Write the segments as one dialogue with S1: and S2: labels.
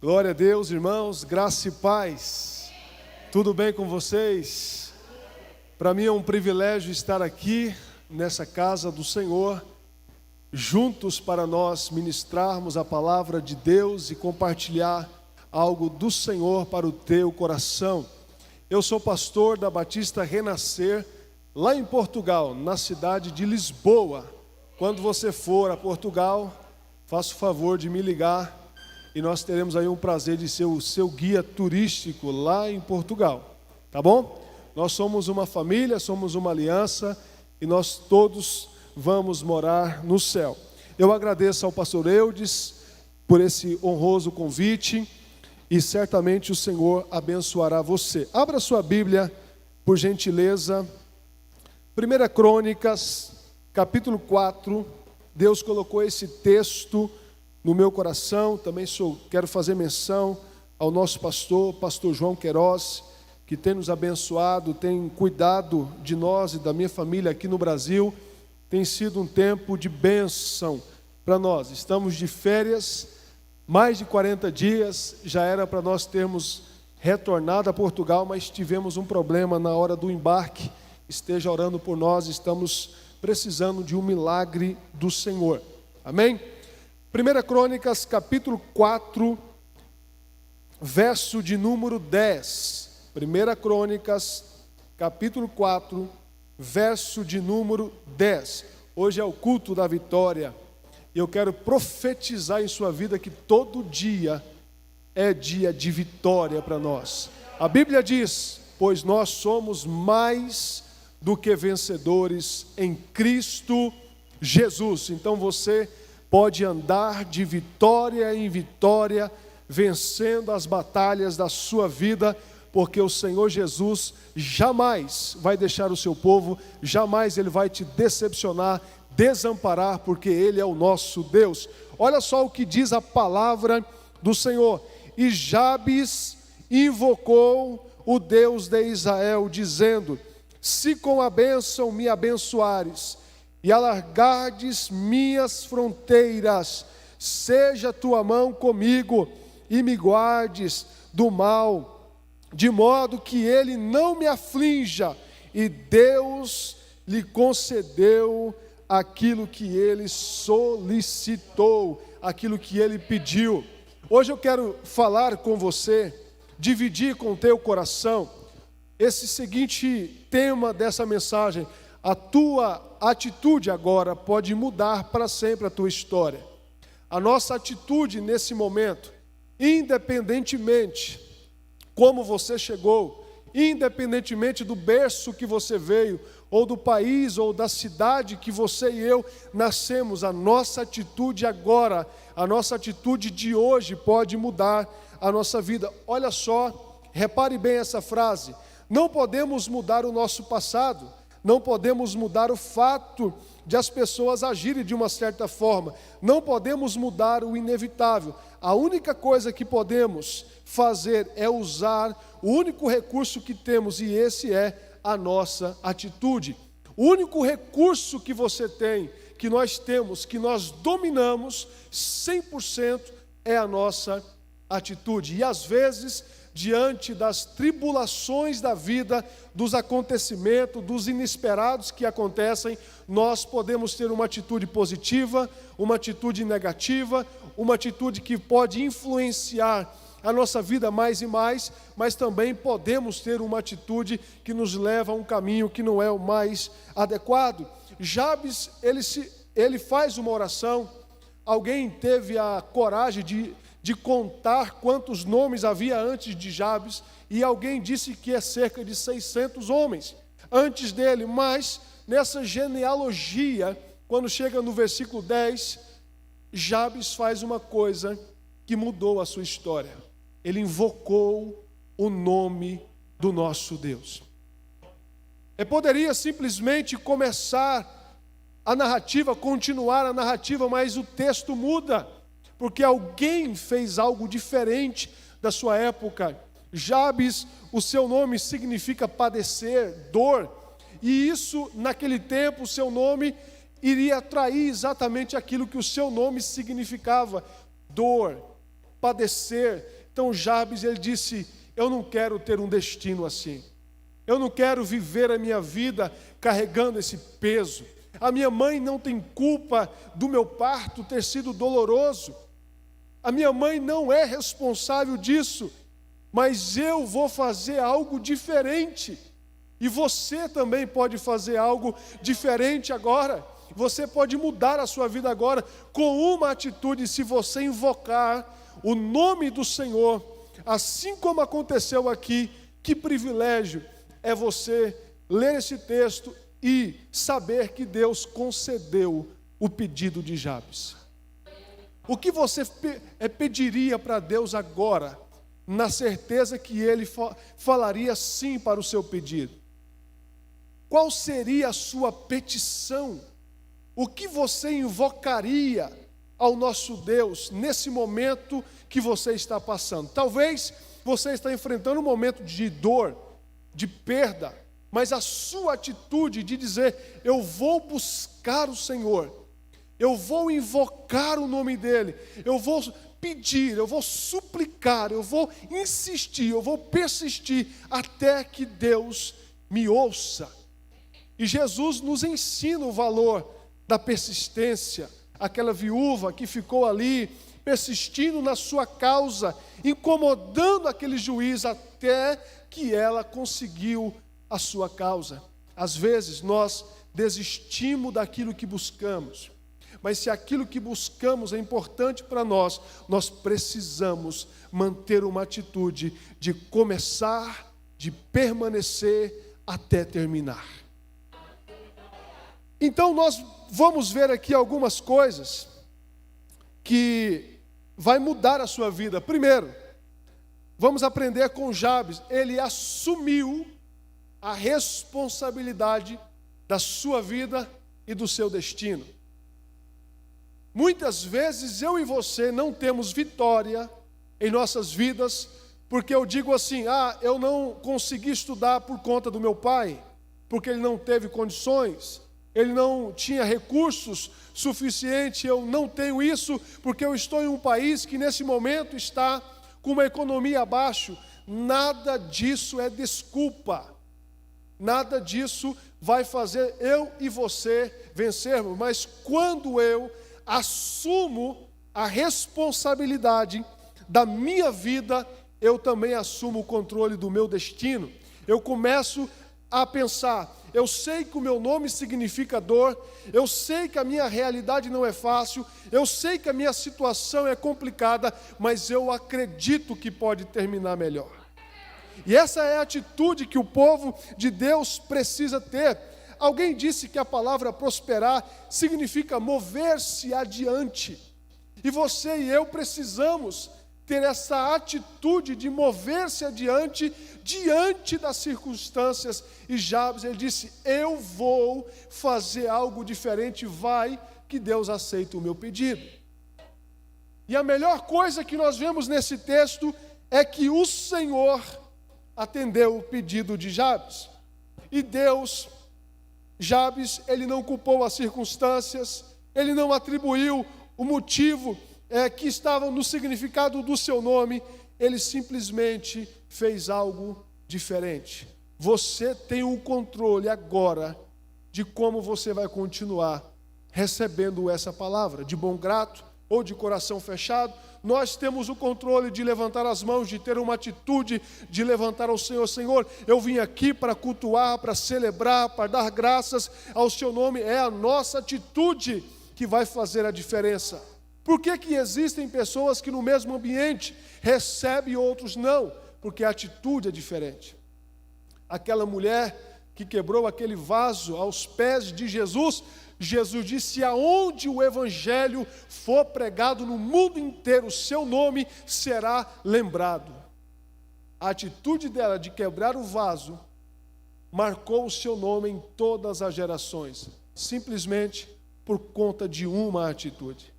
S1: Glória a Deus, irmãos, graça e paz. Tudo bem com vocês? Para mim é um privilégio estar aqui nessa casa do Senhor, juntos para nós ministrarmos a palavra de Deus e compartilhar algo do Senhor para o teu coração. Eu sou pastor da Batista Renascer, lá em Portugal, na cidade de Lisboa. Quando você for a Portugal, faça o favor de me ligar e nós teremos aí um prazer de ser o seu guia turístico lá em Portugal, tá bom? Nós somos uma família, somos uma aliança e nós todos vamos morar no céu. Eu agradeço ao pastor Eudes por esse honroso convite e certamente o Senhor abençoará você. Abra sua Bíblia, por gentileza, 1 Crônicas, capítulo 4, Deus colocou esse texto no meu coração. Também quero fazer menção ao nosso pastor João Queiroz, que tem nos abençoado, tem cuidado de nós e da minha família aqui no Brasil. Tem sido um tempo de bênção para nós. Estamos de férias, mais de 40 dias, já era para nós termos retornado a Portugal, mas tivemos um problema na hora do embarque. Esteja orando por nós, estamos precisando de um milagre do Senhor. Amém? 1 Crônicas, capítulo 4, verso de número 10. 1 Crônicas, capítulo 4, verso de número 10. Hoje é o culto da vitória. E eu quero profetizar em sua vida que todo dia é dia de vitória para nós. A Bíblia diz: pois nós somos mais do que vencedores em Cristo Jesus. Então você pode andar de vitória em vitória, vencendo as batalhas da sua vida, porque o Senhor Jesus jamais vai deixar o seu povo, jamais Ele vai te decepcionar, desamparar, porque Ele é o nosso Deus. Olha só o que diz a palavra do Senhor. E Jabes invocou o Deus de Israel, dizendo: se com a bênção me abençoares, e alargardes minhas fronteiras, seja tua mão comigo, e me guardes do mal, de modo que ele não me aflinja. E Deus lhe concedeu aquilo que ele solicitou, aquilo que ele pediu. Hoje eu quero falar com você, dividir com o teu coração, esse seguinte tema dessa mensagem: a tua atitude agora pode mudar para sempre a tua história. A nossa atitude nesse momento, independentemente como você chegou, independentemente do berço que você veio, ou do país, ou da cidade que você e eu nascemos, a nossa atitude agora, a nossa atitude de hoje pode mudar a nossa vida. Olha só, repare bem essa frase: não podemos mudar o nosso passado, não podemos mudar o fato de as pessoas agirem de uma certa forma, não podemos mudar o inevitável. A única coisa que podemos fazer é usar o único recurso que temos, e esse é a nossa atitude. O único recurso que você tem, que nós temos, que nós dominamos 100% é a nossa atitude. E às vezes, diante das tribulações da vida, dos acontecimentos, dos inesperados que acontecem, nós podemos ter uma atitude positiva, uma atitude negativa, uma atitude que pode influenciar a nossa vida mais e mais, mas também podemos ter uma atitude que nos leva a um caminho que não é o mais adequado. Jabes, ele faz uma oração. Alguém teve a coragem de contar quantos nomes havia antes de Jabes, e alguém disse que é cerca de 600 homens antes dele. Mas nessa genealogia, quando chega no versículo 10, Jabes faz uma coisa que mudou a sua história. Ele invocou o nome do nosso Deus. Ele poderia simplesmente começar a narrativa, continuar a narrativa, mas o texto muda, porque alguém fez algo diferente da sua época. Jabes, o seu nome significa padecer, dor, e isso, naquele tempo, o seu nome iria atrair exatamente aquilo que o seu nome significava: dor, padecer. Então Jabes, ele disse: eu não quero ter um destino assim. Eu não quero viver a minha vida carregando esse peso. A minha mãe não tem culpa do meu parto ter sido doloroso. A minha mãe não é responsável disso. Mas eu vou fazer algo diferente. E você também pode fazer algo diferente agora. Você pode mudar a sua vida agora com uma atitude, se você invocar o nome do Senhor, assim como aconteceu aqui. Que privilégio é você ler esse texto e saber que Deus concedeu o pedido de Jabes. O que você pediria para Deus agora, na certeza que Ele falaria sim para o seu pedido? Qual seria a sua petição? O que você invocaria ao nosso Deus nesse momento que você está passando? Talvez você está enfrentando um momento de dor, de perda, mas a sua atitude de dizer: eu vou buscar o Senhor, eu vou invocar o nome dEle, eu vou pedir, eu vou suplicar, eu vou insistir, eu vou persistir até que Deus me ouça. E Jesus nos ensina o valor da persistência. Aquela viúva que ficou ali persistindo na sua causa, incomodando aquele juiz até que ela conseguiu a sua causa. Às vezes nós desistimos daquilo que buscamos, mas se aquilo que buscamos é importante para nós, nós precisamos manter uma atitude de começar, de permanecer até terminar. Então nós vamos ver aqui algumas coisas que vai mudar a sua vida. Primeiro, vamos aprender com Jabes. Ele assumiu a responsabilidade da sua vida e do seu destino. Muitas vezes eu e você não temos vitória em nossas vidas, porque eu digo assim: eu não consegui estudar por conta do meu pai, porque ele não teve condições, ele não tinha recursos suficientes, eu não tenho isso, porque eu estou em um país que nesse momento está com uma economia abaixo. Nada disso é desculpa, nada disso vai fazer eu e você vencermos, mas quando eu assumo a responsabilidade da minha vida, eu também assumo o controle do meu destino. Eu começo a pensar: eu sei que o meu nome significa dor, eu sei que a minha realidade não é fácil, eu sei que a minha situação é complicada, mas eu acredito que pode terminar melhor. E essa é a atitude que o povo de Deus precisa ter. Alguém disse que a palavra prosperar significa mover-se adiante. E você e eu precisamos ter essa atitude de mover-se adiante, diante das circunstâncias. E Jabes, ele disse: eu vou fazer algo diferente, vai que Deus aceita o meu pedido. E a melhor coisa que nós vemos nesse texto é que o Senhor atendeu o pedido de Jabes. E Jabes, ele não culpou as circunstâncias, ele não atribuiu o motivo que estava no significado do seu nome, ele simplesmente fez algo diferente. Você tem o controle agora de como você vai continuar recebendo essa palavra, de bom grado ou de coração fechado. Nós temos o controle de levantar as mãos, de ter uma atitude, de levantar ao Senhor: Senhor, eu vim aqui para cultuar, para celebrar, para dar graças ao seu nome. É a nossa atitude que vai fazer a diferença. Por que que existem pessoas que no mesmo ambiente recebem e outros não? Porque a atitude é diferente. Aquela mulher que quebrou aquele vaso aos pés de Jesus, Jesus disse: aonde o evangelho for pregado no mundo inteiro, o seu nome será lembrado. A atitude dela de quebrar o vaso marcou o seu nome em todas as gerações, simplesmente por conta de uma atitude.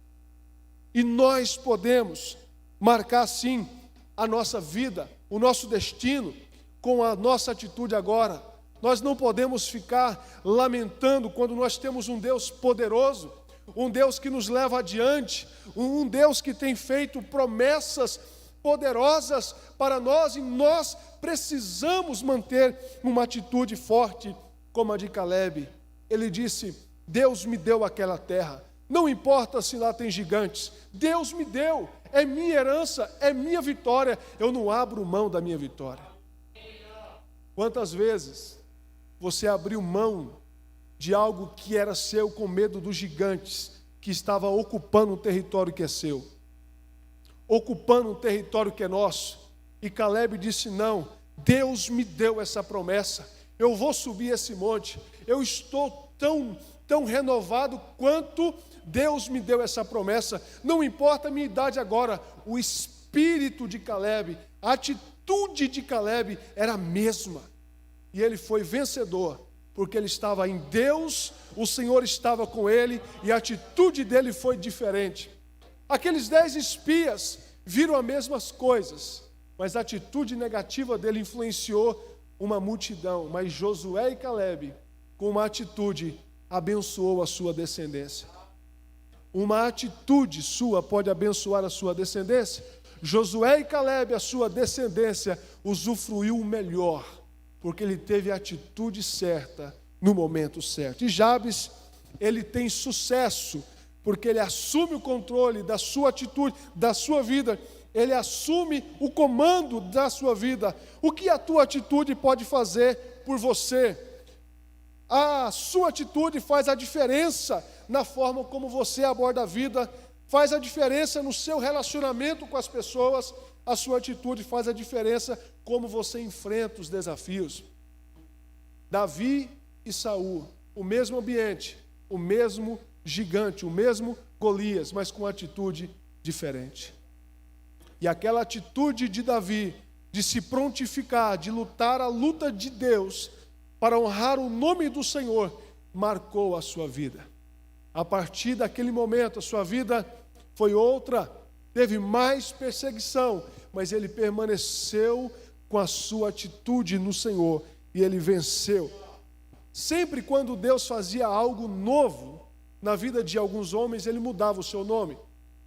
S1: E nós podemos marcar sim a nossa vida, o nosso destino, com a nossa atitude agora. Nós não podemos ficar lamentando quando nós temos um Deus poderoso, um Deus que nos leva adiante, um Deus que tem feito promessas poderosas para nós, e nós precisamos manter uma atitude forte como a de Calebe. Ele disse: Deus me deu aquela terra, não importa se lá tem gigantes, Deus me deu, é minha herança, é minha vitória, eu não abro mão da minha vitória. Quantas vezes você abriu mão de algo que era seu com medo dos gigantes que estava ocupando um território que é seu, ocupando um território que é nosso? E Calebe disse: não, Deus me deu essa promessa, eu vou subir esse monte, eu estou tão renovado quanto Deus me deu essa promessa, não importa a minha idade agora. O espírito de Calebe, a atitude de Calebe era a mesma, e ele foi vencedor, porque ele estava em Deus, o Senhor estava com ele, e a atitude dele foi diferente. Aqueles 10 espias viram as mesmas coisas, mas a atitude negativa dele influenciou uma multidão. Mas Josué e Calebe, com uma atitude, abençoou a sua descendência. Uma atitude sua pode abençoar a sua descendência. Josué e Calebe, a sua descendência, usufruiu o melhor, porque ele teve a atitude certa no momento certo. E Jabes, ele tem sucesso, porque ele assume o controle da sua atitude, da sua vida, ele assume o comando da sua vida. O que a tua atitude pode fazer por você? A sua atitude faz a diferença na forma como você aborda a vida, faz a diferença no seu relacionamento com as pessoas. A sua atitude faz a diferença como você enfrenta os desafios. Davi e Saul, o mesmo ambiente, o mesmo gigante, o mesmo Golias, mas com atitude diferente. E aquela atitude de Davi, de se prontificar, de lutar a luta de Deus, para honrar o nome do Senhor, marcou a sua vida. A partir daquele momento, a sua vida foi outra, teve mais perseguição, mas ele permaneceu com a sua atitude no Senhor, e ele venceu. Sempre quando Deus fazia algo novo na vida de alguns homens, ele mudava o seu nome.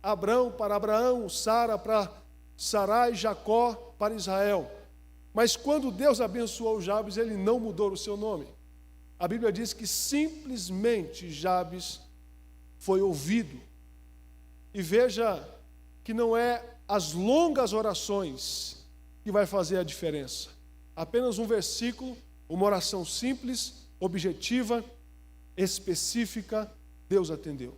S1: Abrão para Abraão, Sara para Sarai, Jacó para Israel. Mas quando Deus abençoou Jabes, ele não mudou o seu nome. A Bíblia diz que simplesmente Jabes foi ouvido. E veja que não é as longas orações que vai fazer a diferença. Apenas um versículo, uma oração simples, objetiva, específica, Deus atendeu.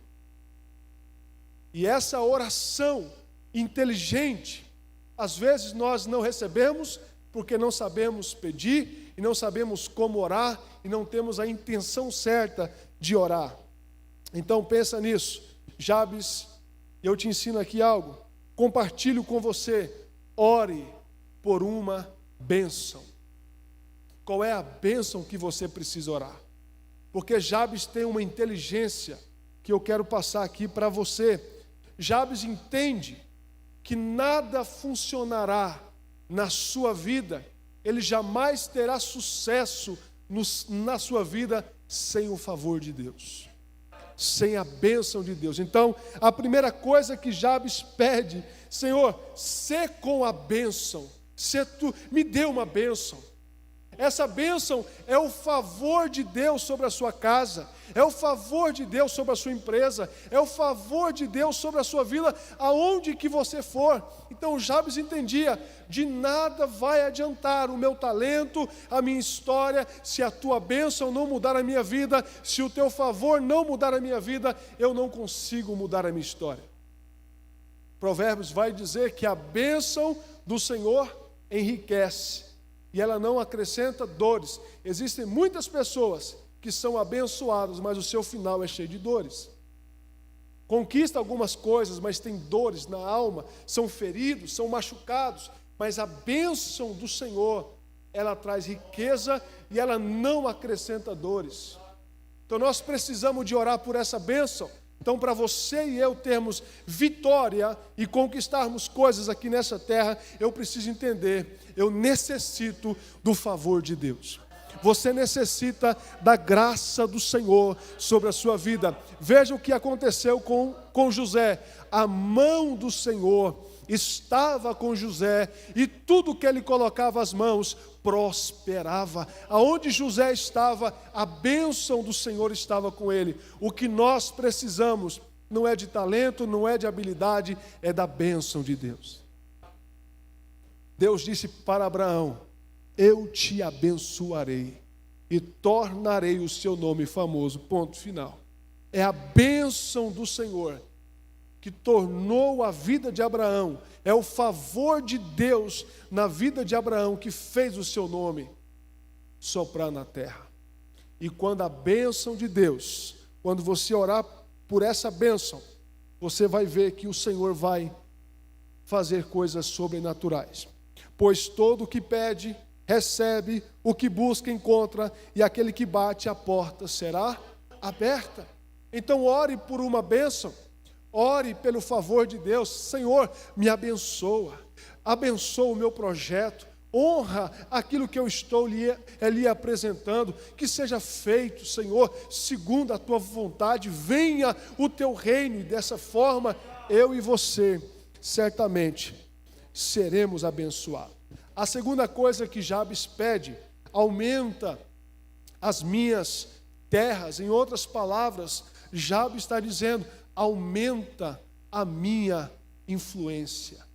S1: E essa oração inteligente, às vezes nós não recebemos porque não sabemos pedir e não sabemos como orar e não temos a intenção certa de orar. Então pensa nisso. Jabes, eu te ensino aqui algo, compartilho com você, ore por uma bênção. Qual é a bênção que você precisa orar? Porque Jabes tem uma inteligência que eu quero passar aqui para você. Jabes entende que nada funcionará na sua vida, ele jamais terá sucesso na sua vida sem o favor de Deus, sem a bênção de Deus. Então, a primeira coisa que Jabes pede: Senhor, sê com a bênção, me dê uma bênção. Essa bênção é o favor de Deus sobre a sua casa, é o favor de Deus sobre a sua empresa, é o favor de Deus sobre a sua vida, aonde que você for. Então Jabes entendia: de nada vai adiantar o meu talento, a minha história, se a tua bênção não mudar a minha vida, se o teu favor não mudar a minha vida, eu não consigo mudar a minha história. Provérbios vai dizer que a bênção do Senhor enriquece, e ela não acrescenta dores. Existem muitas pessoas que são abençoadas, mas o seu final é cheio de dores. Conquista algumas coisas, mas tem dores na alma, são feridos, são machucados. Mas a bênção do Senhor, ela traz riqueza e ela não acrescenta dores. Então nós precisamos de orar por essa bênção. Então, para você e eu termos vitória e conquistarmos coisas aqui nessa terra, eu preciso entender, eu necessito do favor de Deus. Você necessita da graça do Senhor sobre a sua vida. Veja o que aconteceu com José. A mão do Senhor estava com José e tudo que ele colocava as mãos prosperava. Aonde José estava, a bênção do Senhor estava com ele. O que nós precisamos não é de talento, não é de habilidade, é da bênção de Deus. Deus disse para Abraão: eu te abençoarei e tornarei o seu nome famoso. Ponto final. É a bênção do Senhor que tornou a vida de Abraão, é o favor de Deus na vida de Abraão que fez o seu nome soprar na terra. E quando a bênção de Deus, quando você orar por essa bênção, você vai ver que o Senhor vai fazer coisas sobrenaturais. Pois todo o que pede, recebe, o que busca, encontra, e aquele que bate, a porta será aberta. Então ore por uma bênção, ore pelo favor de Deus. Senhor, me abençoa, abençoa o meu projeto, honra aquilo que eu estou lhe apresentando, que seja feito, Senhor, segundo a tua vontade, venha o teu reino, e dessa forma eu e você certamente seremos abençoados. A segunda coisa que Jabes pede: aumenta as minhas terras. Em outras palavras, Jabes está dizendo: aumenta a minha influência.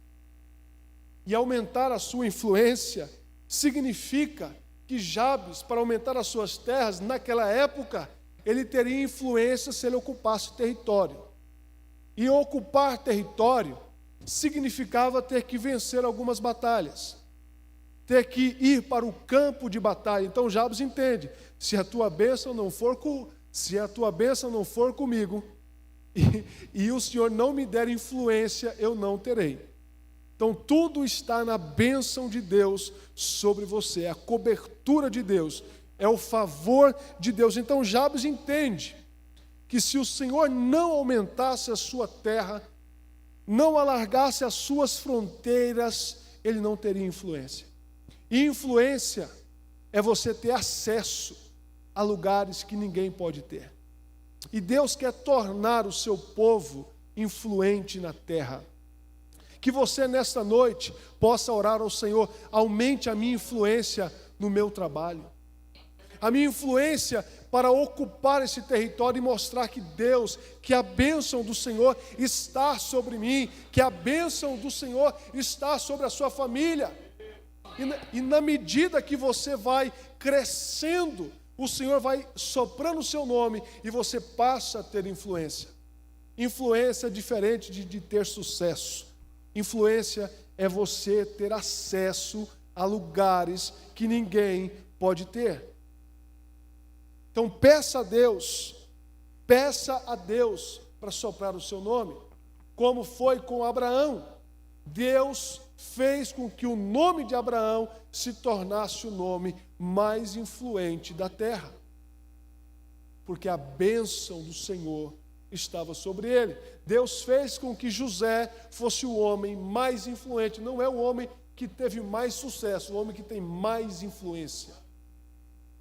S1: E aumentar a sua influência significa que Jabes, para aumentar as suas terras, naquela época, ele teria influência se ele ocupasse território. E ocupar território significava ter que vencer algumas batalhas, ter que ir para o campo de batalha. Então Jabes entende: se a tua bênção não for comigo, e o Senhor não me der influência, eu não terei. Então tudo está na bênção de Deus sobre você, é a cobertura de Deus, é o favor de Deus. Então Jabes entende que se o Senhor não aumentasse a sua terra, não alargasse as suas fronteiras, ele não teria influência. E influência é você ter acesso a lugares que ninguém pode ter. E Deus quer tornar o seu povo influente na terra. Que você nesta noite possa orar ao Senhor: aumente a minha influência no meu trabalho, a minha influência para ocupar esse território e mostrar que Deus, que a bênção do Senhor está sobre mim, que a bênção do Senhor está sobre a sua família. E na medida que você vai crescendo, o Senhor vai soprando o seu nome e você passa a ter influência. Influência é diferente de ter sucesso. Influência é você ter acesso a lugares que ninguém pode ter. Então peça a Deus para soprar o seu nome, como foi com Abraão. Deus fez com que o nome de Abraão se tornasse o nome mais influente da terra, porque a bênção do Senhor estava sobre ele. Deus fez com que José fosse o homem mais influente. Não é o homem que teve mais sucesso, o homem que tem mais influência.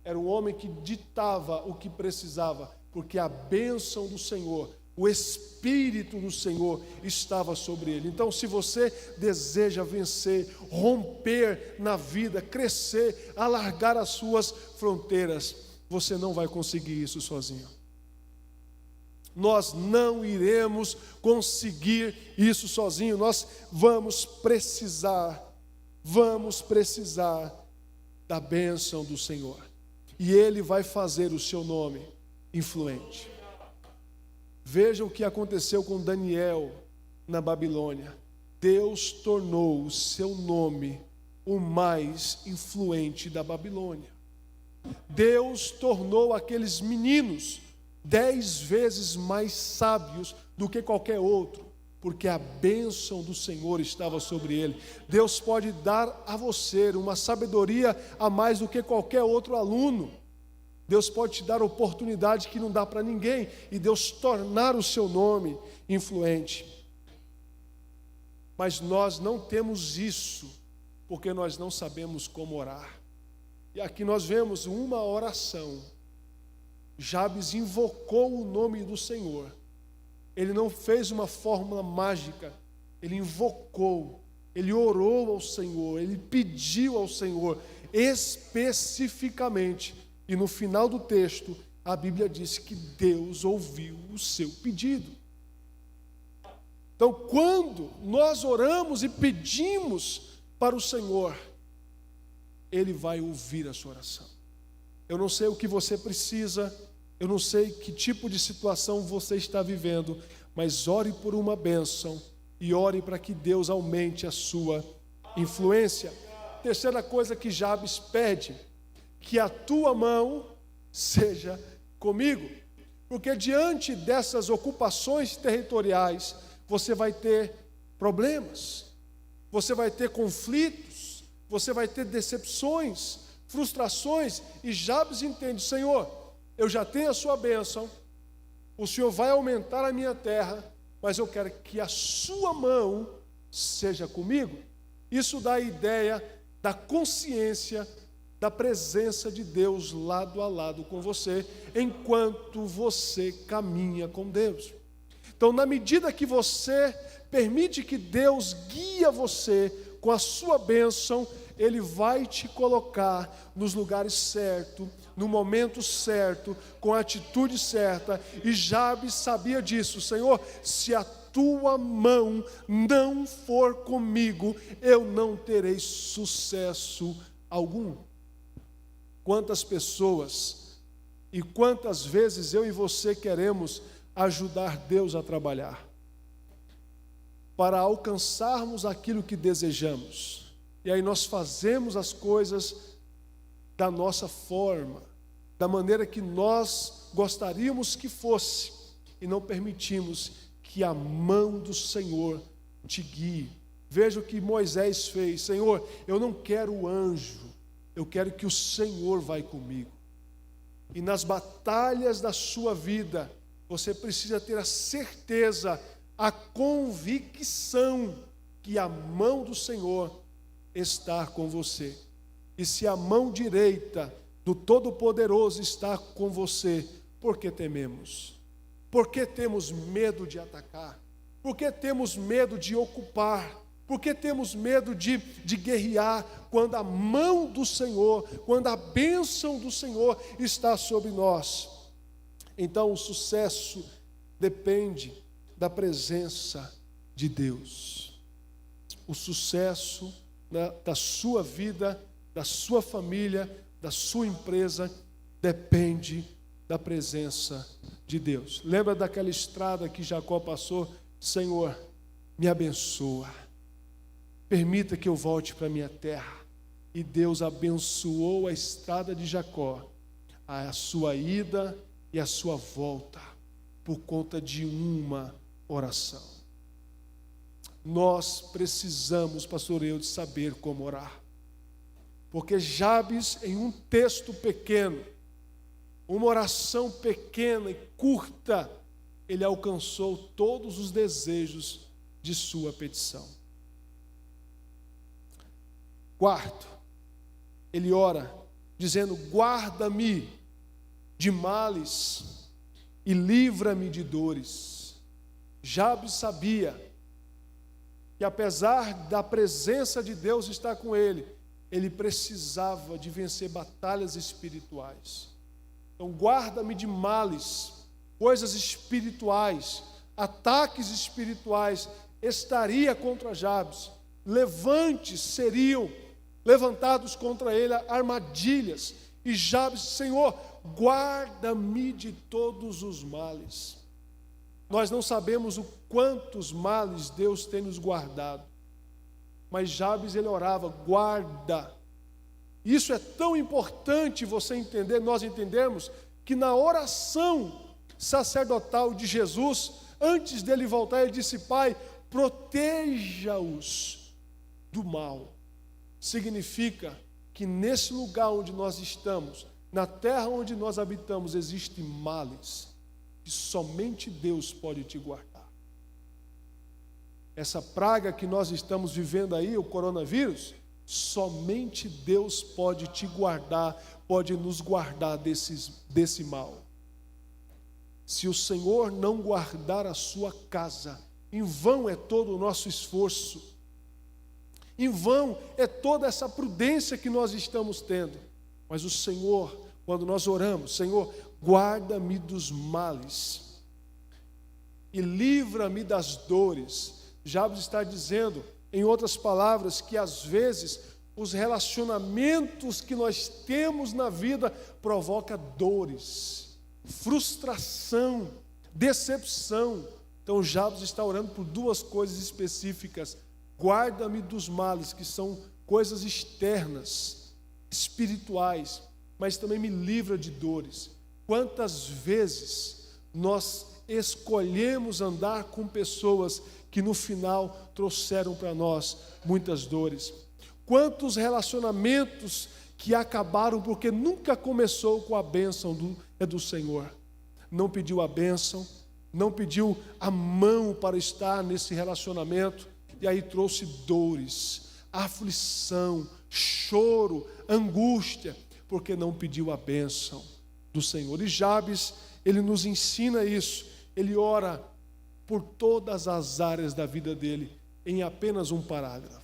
S1: Era o homem que ditava o que precisava, porque a bênção do Senhor, o Espírito do Senhor estava sobre ele. Então, se você deseja vencer, romper na vida, crescer, alargar as suas fronteiras, você não vai conseguir isso sozinho. Nós não iremos conseguir isso sozinho. Nós vamos precisar da bênção do Senhor. E Ele vai fazer o seu nome influente. Veja o que aconteceu com Daniel na Babilônia. Deus tornou o seu nome o mais influente da Babilônia. Deus tornou aqueles meninos 10 vezes mais sábios do que qualquer outro, porque a bênção do Senhor estava sobre ele. Deus pode dar a você uma sabedoria a mais do que qualquer outro aluno. Deus pode te dar oportunidade que não dá para ninguém, e Deus tornar o seu nome influente. Mas nós não temos isso, porque nós não sabemos como orar. E aqui nós vemos uma oração. Jabes invocou o nome do Senhor. Ele não fez uma fórmula mágica, ele invocou, ele orou ao Senhor, ele pediu ao Senhor especificamente. E no final do texto, a Bíblia diz que Deus ouviu o seu pedido. Então, quando nós oramos e pedimos para o Senhor, Ele vai ouvir a sua oração. Eu não sei o que você precisa, eu não sei que tipo de situação você está vivendo, mas ore por uma bênção e ore para que Deus aumente a sua influência. Terceira coisa que Jabes pede, que a tua mão seja comigo, porque diante dessas ocupações territoriais, você vai ter problemas, você vai ter conflitos, você vai ter decepções, frustrações, e Jabes entende: Senhor, eu já tenho a sua bênção, o Senhor vai aumentar a minha terra, mas eu quero que a sua mão seja comigo. Isso dá a ideia da consciência da presença de Deus lado a lado com você, enquanto você caminha com Deus. Então, na medida que você permite que Deus guie você com a sua bênção, Ele vai te colocar nos lugares certos, no momento certo, com a atitude certa. E Jabes sabia disso: Senhor, se a tua mão não for comigo, eu não terei sucesso algum. Quantas pessoas e quantas vezes eu e você queremos ajudar Deus a trabalhar, para alcançarmos aquilo que desejamos, e aí nós fazemos as coisas da nossa forma, da maneira que nós gostaríamos que fosse, e não permitimos que a mão do Senhor te guie. Veja o que Moisés fez: Senhor, eu não quero o anjo, eu quero que o Senhor vai comigo. E nas batalhas da sua vida, você precisa ter a certeza, a convicção que a mão do Senhor está com você. E se a mão direita do Todo-Poderoso está com você, por que tememos? Por que temos medo de atacar? Por que temos medo de ocupar? Por que temos medo de guerrear, quando a mão do Senhor, quando a bênção do Senhor está sobre nós? Então, o sucesso depende da presença de Deus. O sucesso da sua vida, da sua família, da sua empresa, depende da presença de Deus. Lembra daquela estrada que Jacó passou? Senhor, me abençoa, permita que eu volte para a minha terra. E Deus abençoou a estrada de Jacó, a sua ida e a sua volta, por conta de uma oração. Nós precisamos, pastor Eudes, saber como orar, porque Jabes, em um texto pequeno, uma oração pequena e curta, ele alcançou todos os desejos de sua petição. Quarto, ele ora dizendo: guarda-me de males e livra-me de dores. Jabes sabia que, apesar da presença de Deus estar com ele, ele precisava de vencer batalhas espirituais. Então, guarda-me de males, coisas espirituais, ataques espirituais estaria contra Jabes. Levantes seriam levantados contra ele, armadilhas. E Jabes: Senhor, guarda-me de todos os males. Nós não sabemos o quantos males Deus tem nos guardado, mas Jabes, ele orava: guarda. Isso é tão importante você entender, nós entendermos, que na oração sacerdotal de Jesus, antes dele voltar, ele disse: Pai, proteja-os do mal. Significa que nesse lugar onde nós estamos, na terra onde nós habitamos, existem males que somente Deus pode te guardar. Essa praga que nós estamos vivendo aí, o coronavírus, Somente Deus pode te guardar, pode nos guardar desse mal. Se o Senhor não guardar a sua casa, em vão é todo o nosso esforço, em vão é toda essa prudência que nós estamos tendo. Mas o Senhor, quando nós oramos, Senhor, guarda-me dos males e livra-me das dores. Jabes está dizendo, em outras palavras, que às vezes os relacionamentos que nós temos na vida provocam dores, frustração, decepção. Então Jabes está orando por duas coisas específicas: guarda-me dos males, que são coisas externas, espirituais, mas também me livra de dores. Quantas vezes nós escolhemos andar com pessoas que no final trouxeram para nós muitas dores? Quantos relacionamentos que acabaram porque nunca começou com a bênção do Senhor. Não pediu a bênção, não pediu a mão para estar nesse relacionamento, e aí trouxe dores, aflição, choro, angústia, porque não pediu a bênção do Senhor. E Jabes, ele nos ensina isso. Ele ora por todas as áreas da vida dele, em apenas um parágrafo.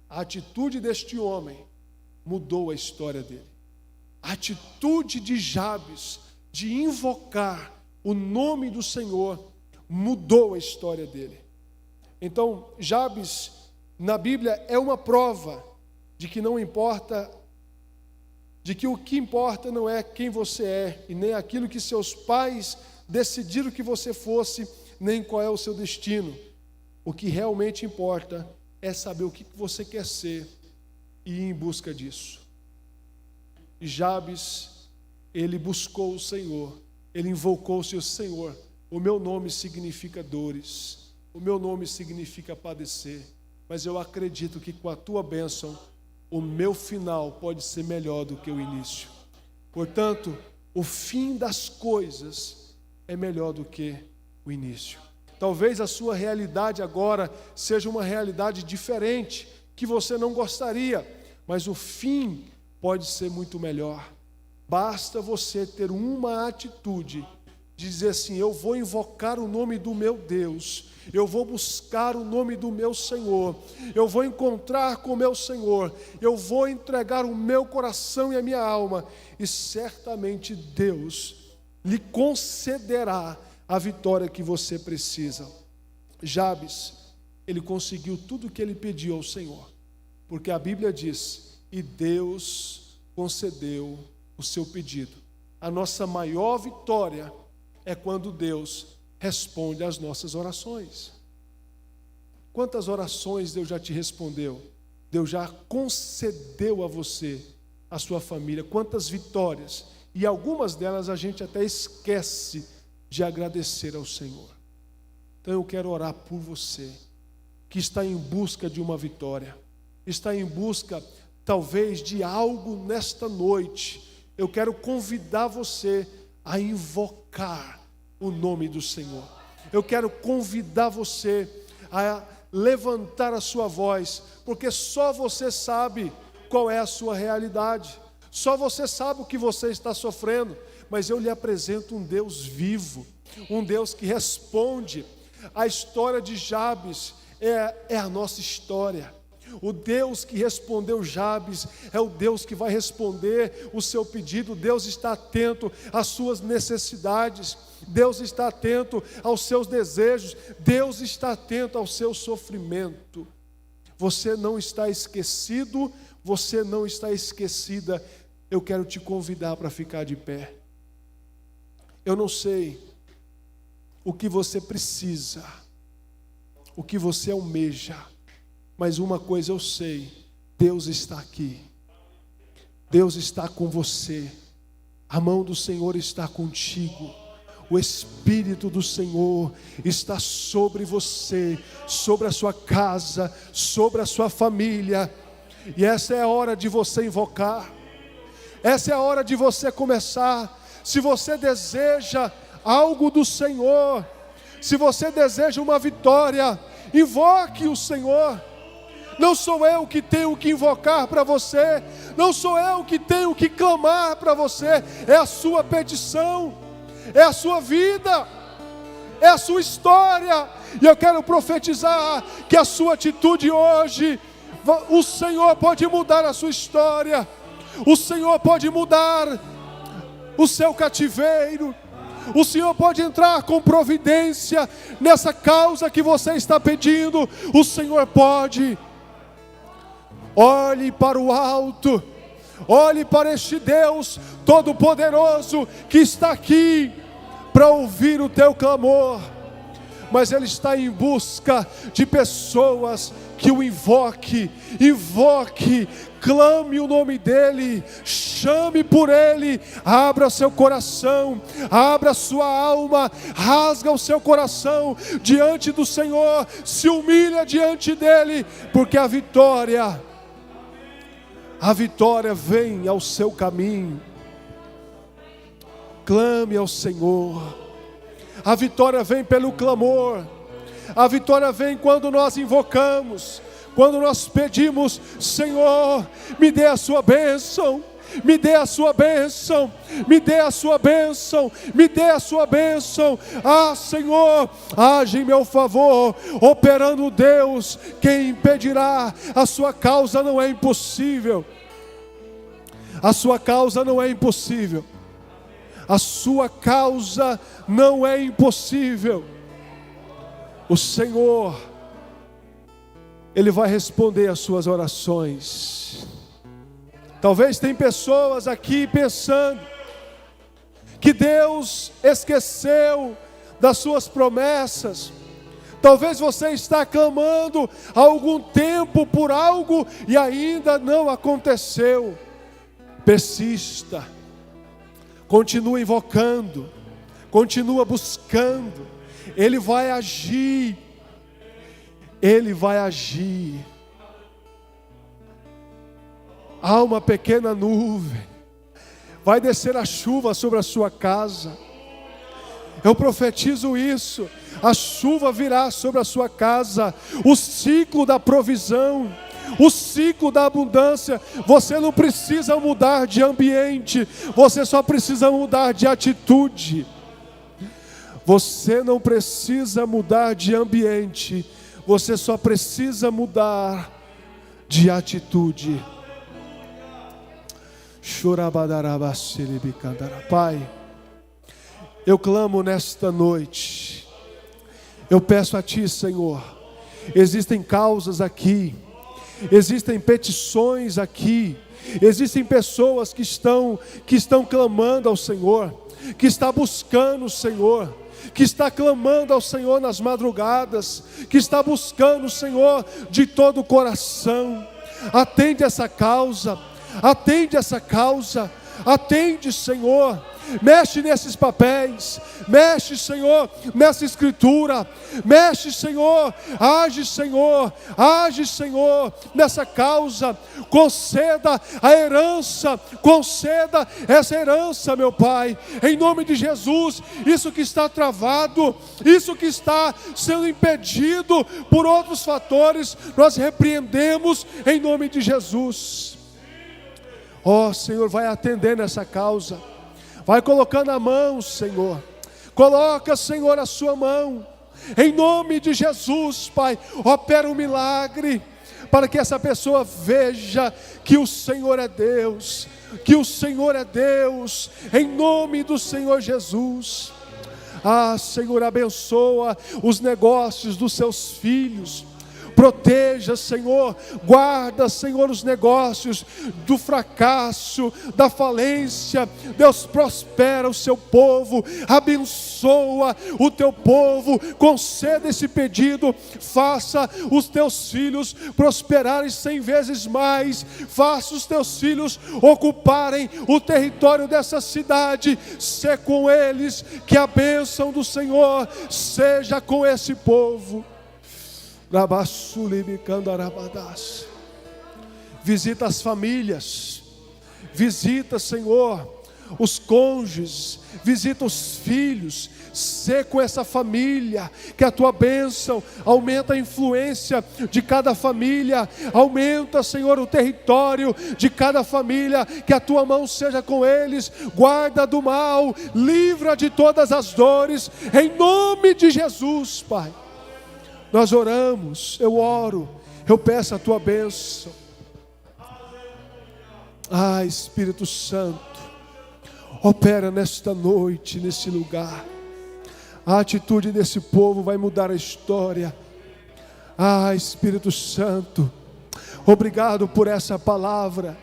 S1: A atitude deste homem mudou a história dele. A atitude de Jabes de invocar o nome do Senhor mudou a história dele. Então, Jabes, na Bíblia, é uma prova de que não importa, de que o que importa não é quem você é, e nem aquilo que seus pais decidiram que você fosse, nem qual é o seu destino. O que realmente importa é saber o que você quer ser e ir em busca disso. E Jabes, ele buscou o Senhor, ele invocou o seu Senhor. O meu nome significa dores, o meu nome significa padecer, mas eu acredito que com a tua bênção, o meu final pode ser melhor do que o início. Portanto, o fim das coisas é melhor do que o início. Talvez a sua realidade agora seja uma realidade diferente, que você não gostaria, mas o fim pode ser muito melhor. Basta você ter uma atitude de dizer assim: eu vou invocar o nome do meu Deus, eu vou buscar o nome do meu Senhor, eu vou encontrar com o meu Senhor, eu vou entregar o meu coração e a minha alma, e certamente Deus lhe concederá a vitória que você precisa. Jabes, ele conseguiu tudo o que ele pediu ao Senhor, porque a Bíblia diz: e Deus concedeu o seu pedido. A nossa maior vitória é quando Deus responde às nossas orações. Quantas orações Deus já te respondeu? Deus já concedeu a você, a sua família, quantas vitórias, e algumas delas a gente até esquece de agradecer ao Senhor. Então eu quero orar por você, que está em busca de uma vitória, está em busca talvez de algo nesta noite. Eu quero convidar você a invocar o nome do Senhor. Eu quero convidar você a levantar a sua voz, porque só você sabe qual é a sua realidade, só você sabe o que você está sofrendo, mas eu lhe apresento um Deus vivo, um Deus que responde. A história de Jabes é a nossa história. O Deus que respondeu Jabes é o Deus que vai responder o seu pedido. Deus está atento às suas necessidades, Deus está atento aos seus desejos, Deus está atento ao seu sofrimento. Você não está esquecido, você não está esquecida. Eu quero te convidar para ficar de pé. Eu não sei o que você precisa, o que você almeja, mas uma coisa eu sei: Deus está aqui, Deus está com você, a mão do Senhor está contigo, o Espírito do Senhor está sobre você, sobre a sua casa, sobre a sua família, e essa é a hora de você invocar, essa é a hora de você começar. Se você deseja algo do Senhor, se você deseja uma vitória, invoque o Senhor. Não sou eu que tenho que invocar para você, não sou eu que tenho que clamar para você, é a sua petição, é a sua vida, é a sua história. E eu quero profetizar que a sua atitude hoje, o Senhor pode mudar a sua história, o Senhor pode mudar o seu cativeiro, o Senhor pode entrar com providência nessa causa que você está pedindo, o Senhor pode. Olhe para o alto, olhe para este Deus Todo-Poderoso que está aqui para ouvir o teu clamor, mas Ele está em busca de pessoas que o invoque, clame o nome dEle, chame por Ele, abra seu coração, abra sua alma, rasga o seu coração diante do Senhor, se humilha diante dEle, porque a vitória vem ao seu caminho. Clame ao Senhor. A vitória vem pelo clamor. A vitória vem quando nós invocamos, quando nós pedimos: Senhor, me dê a sua bênção, me dê a sua bênção, me dê a sua bênção, me dê a sua bênção. Ah, Senhor, age em meu favor, operando Deus, quem impedirá? A sua causa não é impossível. A sua causa não é impossível. A sua causa não é impossível. O Senhor, Ele vai responder às suas orações. Talvez tem pessoas aqui pensando que Deus esqueceu das suas promessas. Talvez você está clamando há algum tempo por algo e ainda não aconteceu. Persista, continua invocando, continua buscando, Ele vai agir, Ele vai agir. Há uma pequena nuvem, vai descer a chuva sobre a sua casa. Eu profetizo isso, a chuva virá sobre a sua casa, o ciclo da provisão, o ciclo da abundância. Você não precisa mudar de ambiente, você só precisa mudar de atitude. Você não precisa mudar de ambiente, você só precisa mudar de atitude. Pai, eu clamo nesta noite, eu peço a Ti, Senhor, existem causas aqui, existem petições aqui, existem pessoas que estão clamando ao Senhor, que está buscando o Senhor, que está clamando ao Senhor nas madrugadas, que está buscando o Senhor de todo o coração. Atende essa causa, atende essa causa, atende, Senhor. Mexe nesses papéis, mexe, Senhor, nessa escritura, mexe, Senhor, age, Senhor, age, Senhor, nessa causa, conceda a herança, conceda essa herança, meu Pai, em nome de Jesus. Isso que está travado, isso que está sendo impedido por outros fatores, nós repreendemos em nome de Jesus. Ó Senhor, vai atender nessa causa. Vai colocando a mão, Senhor. Coloca, Senhor, a sua mão. Em nome de Jesus, Pai, opera um milagre, para que essa pessoa veja que o Senhor é Deus, que o Senhor é Deus, em nome do Senhor Jesus. Ah, Senhor, abençoa os negócios dos seus filhos. Proteja, Senhor, guarda, Senhor, os negócios do fracasso, da falência. Deus, prospera o seu povo, abençoa o teu povo, conceda esse pedido, faça os teus filhos prosperarem 100 vezes mais, faça os teus filhos ocuparem o território dessa cidade, sê com eles, que a bênção do Senhor seja com esse povo. Visita as famílias, visita, Senhor, os cônjuges, visita os filhos, Sê com essa família, que a tua bênção aumenta a influência de cada família, aumenta, Senhor, o território de cada família, que a tua mão seja com eles, guarda do mal, livra de todas as dores, em nome de Jesus, Pai. Nós oramos, eu oro, eu peço a tua bênção. Espírito Santo, opera nesta noite, nesse lugar. A atitude desse povo vai mudar a história. Espírito Santo, obrigado por essa palavra.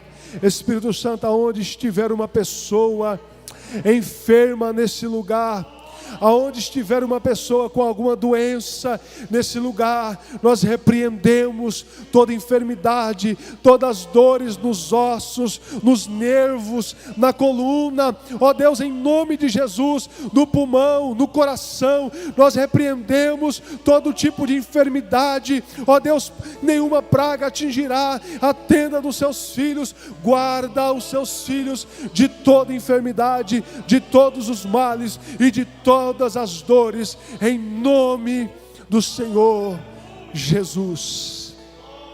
S1: Espírito Santo, aonde estiver uma pessoa enferma nesse lugar, aonde estiver uma pessoa com alguma doença nesse lugar, nós repreendemos toda enfermidade, todas as dores nos ossos, nos nervos, na coluna, ó Deus, em nome de Jesus, no pulmão, no coração, nós repreendemos todo tipo de enfermidade, ó Deus, nenhuma praga atingirá a tenda dos seus filhos, guarda os seus filhos de toda enfermidade, de todos os males e de todas as dores, em nome do Senhor Jesus.